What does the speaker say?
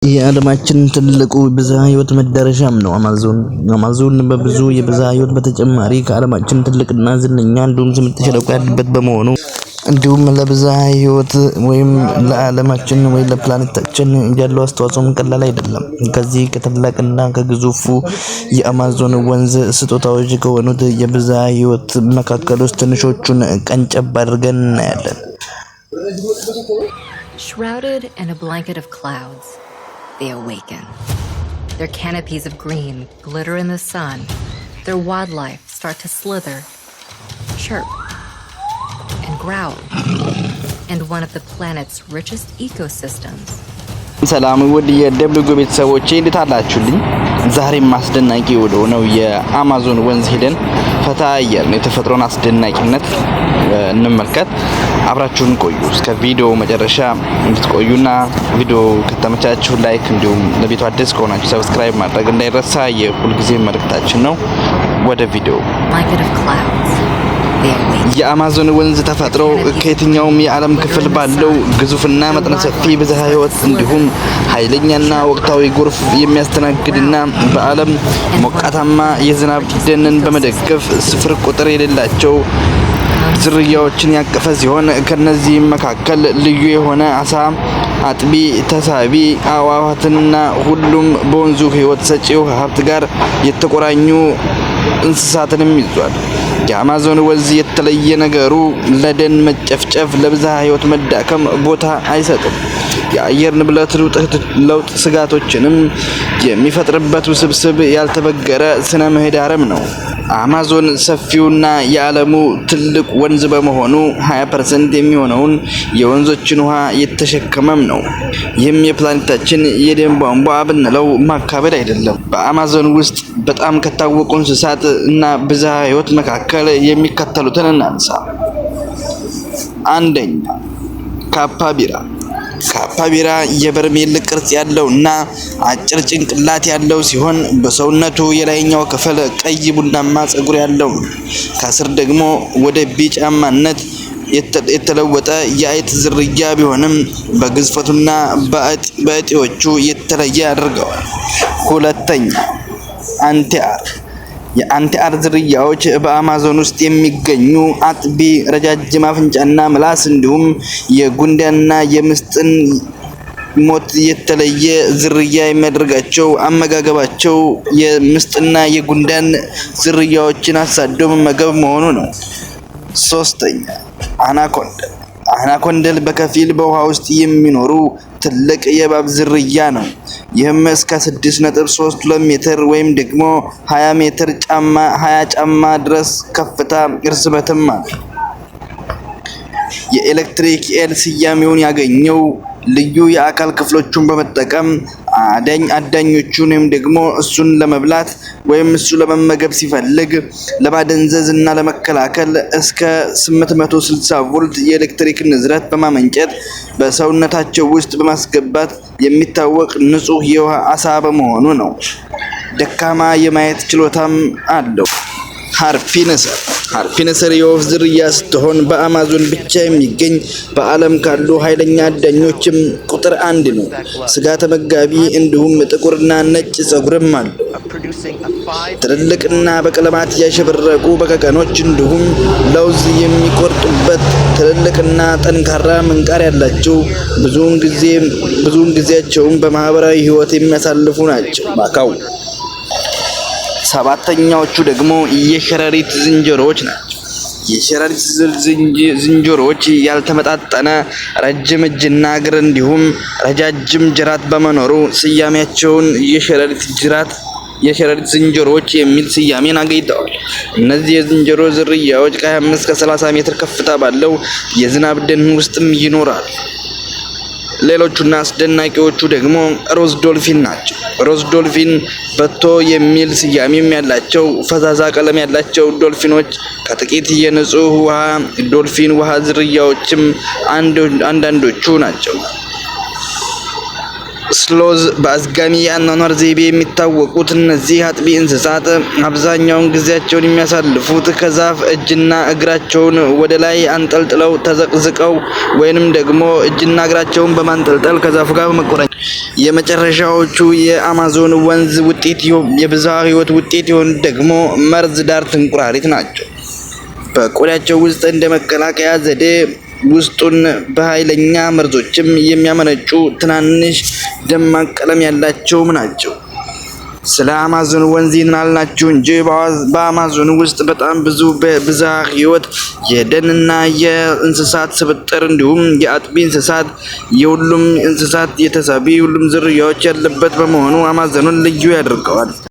የዓለማችን ትልቁ ብዝሃ ህይወት መዳረሻም ነው አማዞን በብዙ የብዝሃ ህይወት በተጨማሪ ከዓለማችን ትልቅና ዝነኛ እንዲሁም ስምጥ ሸለቆ ያለበት በመሆኑ እንዲሁም ለብዝሃ ህይወት ወይም ለዓለማችን ወይ ለፕላኔታችን ያለው አስተዋጽኦ ቀላል አይደለም። ከዚህ ከታላቅና ከግዙፉ የአማዞን ወንዝ ስጦታዎች ከሆኑት የብዝሃ ህይወት መካከል ውስጥ ትንሾቹን ቀንጨብ አድርገን እናያለን። Shrouded in a blanket of clouds, they awaken. Their canopies of green glitter in the sun. Their wildlife start to slither, chirp, and growl. And one of the planet's richest ecosystems. ሰላም ውድ የደብሊው ቤተሰቦቼ እንዴት አላችሁልኝ? ዛሬም አስደናቂ ነው የአማዞን ወንዝ ሄደን ፈታ ያልን የተፈጥሮን አስደናቂነት እንመልከት። አብራችሁን ቆዩ እስከ ቪዲዮ መጨረሻ እንድትቆዩና ቪዲዮ ከተመቻችሁ ላይክ እንዲሁም ለቤቱ አዲስ ከሆናችሁ ሰብስክራይብ ማድረግ እንዳይረሳ የሁል ጊዜ መልእክታችን ነው። ወደ ቪዲዮ የአማዞን ወንዝ ተፈጥሮ ከየትኛውም የዓለም ክፍል ባለው ግዙፍና መጠነ ሰፊ ብዝሃ ህይወት እንዲሁም ኃይለኛና ወቅታዊ ጎርፍ የሚያስተናግድና በዓለም ሞቃታማ የዝናብ ደንን በመደገፍ ስፍር ቁጥር የሌላቸው ዝርያዎችን ያቀፈ ሲሆን ከነዚህም መካከል ልዩ የሆነ አሳ አጥቢ ተሳቢ አዋፋትና ሁሉም በወንዙ ህይወት ሰጪው ሀብት ጋር የተቆራኙ እንስሳትንም ይዟል። የአማዞን ወንዝ የተለየ ነገሩ ለደን መጨፍጨፍ ለብዝሃ ህይወት መዳከም ቦታ አይሰጥም። የአየር ንብረት ለውጥ ስጋቶችንም የሚፈጥርበት ውስብስብ ያልተበገረ ስነ ምህዳርም ነው። አማዞን ሰፊውና የዓለሙ ትልቅ ወንዝ በመሆኑ 20% የሚሆነውን የወንዞችን ውሃ የተሸከመም ነው። ይህም የፕላኔታችን የደም ቧንቧ ብንለው ማካበድ አይደለም። በአማዞን ውስጥ በጣም ከታወቁ እንስሳት እና ብዝሃ ህይወት መካከል የሚከተሉትን እናንሳ። አንደኛ፣ ካፓቢራ የበርሜል ቅርጽ ያለውና አጭር ጭንቅላት ያለው ሲሆን በሰውነቱ የላይኛው ክፍል ቀይ ቡናማ ፀጉር ያለው ከስር ደግሞ ወደ ቢጫማነት የተለወጠ የአይጥ ዝርያ ቢሆንም በግዝፈቱና በእጢዎቹ የተለየ ያደርገዋል። ሁለተኛ፣ የአንቲአር ዝርያዎች በአማዞን ውስጥ የሚገኙ አጥቢ ረጃጅም አፍንጫና ምላስ እንዲሁም የጉንዳንና የምስጥን ሞት የተለየ ዝርያ የሚያደርጋቸው አመጋገባቸው የምስጥና የጉንዳን ዝርያዎችን አሳዶ መመገብ መሆኑ ነው። ሶስተኛ፣ አናኮንደል በከፊል በውሃ ውስጥ የሚኖሩ ትልቅ የእባብ ዝርያ ነው። ይህም እስከ 6.32 ሜትር ወይም ደግሞ 20 ጫማ ድረስ ከፍታ ርዝመትም አለው። የኤሌክትሪክ ኤል ስያሜውን ያገኘው ልዩ የአካል ክፍሎቹን በመጠቀም አዳኞቹን ወይም ደግሞ እሱን ለመብላት ወይም እሱ ለመመገብ ሲፈልግ ለማደንዘዝ እና ለመከላከል እስከ 860 ቮልት የኤሌክትሪክ ንዝረት በማመንጨት በሰውነታቸው ውስጥ በማስገባት የሚታወቅ ንጹህ የውሃ አሳ በመሆኑ ነው። ደካማ የማየት ችሎታም አለው። ሃርፒነሰር የወፍ ዝርያ ስትሆን በአማዞን ብቻ የሚገኝ በዓለም ካሉ ኃይለኛ አዳኞችም ቁጥር 1 ነው። ስጋ ተመጋቢ እንዲሁም ጥቁርና ነጭ ፀጉርም አለው። ትልልቅና በቀለማት ያሸበረቁ በቀቀኖች እንዲሁም ለውዝ የሚቆርጡበት ትልልቅና ጠንካራ ምንቃር ያላቸው ብዙውን ጊዜያቸውን በማህበራዊ ህይወት የሚያሳልፉ ናቸው። ማካው ሰባተኛዎቹ ደግሞ የሸረሪት ዝንጀሮዎች ናቸው። የሸረሪት ዝንጀሮዎች ያልተመጣጠነ ረጅም እጅና እግር እንዲሁም ረጃጅም ጅራት በመኖሩ ስያሜያቸውን የሸረሪት ዝንጀሮዎች የሚል ስያሜን አግኝተዋል። እነዚህ የዝንጀሮ ዝርያዎች ከ25 እስከ 30 ሜትር ከፍታ ባለው የዝናብ ደን ውስጥም ይኖራሉ። ሌሎቹና አስደናቂዎቹ ደግሞ ሮዝ ዶልፊን ናቸው። ሮዝ ዶልፊን በቶ የሚል ስያሜም ያላቸው ፈዛዛ ቀለም ያላቸው ዶልፊኖች ከጥቂት የንጹህ ውሃ ዶልፊን ውሃ ዝርያዎችም አንዳንዶቹ ናቸው። ስሎዝ በአዝጋሚ የአኗኗር ዘይቤ የሚታወቁት እነዚህ አጥቢ እንስሳት አብዛኛውን ጊዜያቸውን የሚያሳልፉት ከዛፍ እጅና እግራቸውን ወደ ላይ አንጠልጥለው ተዘቅዝቀው ወይንም ደግሞ እጅና እግራቸውን በማንጠልጠል ከዛፉ ጋር በመቆራኘት የመጨረሻዎቹ የአማዞን ወንዝ ውጤት የብዝሃ ሕይወት ውጤት የሆኑ ደግሞ መርዝ ዳር ትንቁራሪት ናቸው። በቆዳቸው ውስጥ እንደ መከላከያ ዘዴ ውስጡን በኃይለኛ መርዞችም የሚያመነጩ ትናንሽ ደማቅ ቀለም ያላቸው ናቸው። ስለ አማዞን ወንዝ ይናልናችሁ እንጂ በአማዞን ውስጥ በጣም ብዙ በብዝሃ ሕይወት የደንና የእንስሳት ስብጥር እንዲሁም የአጥቢ እንስሳት የሁሉም እንስሳት የተሳቢ ሁሉም ዝርያዎች ያለበት በመሆኑ አማዞንን ልዩ ያደርገዋል።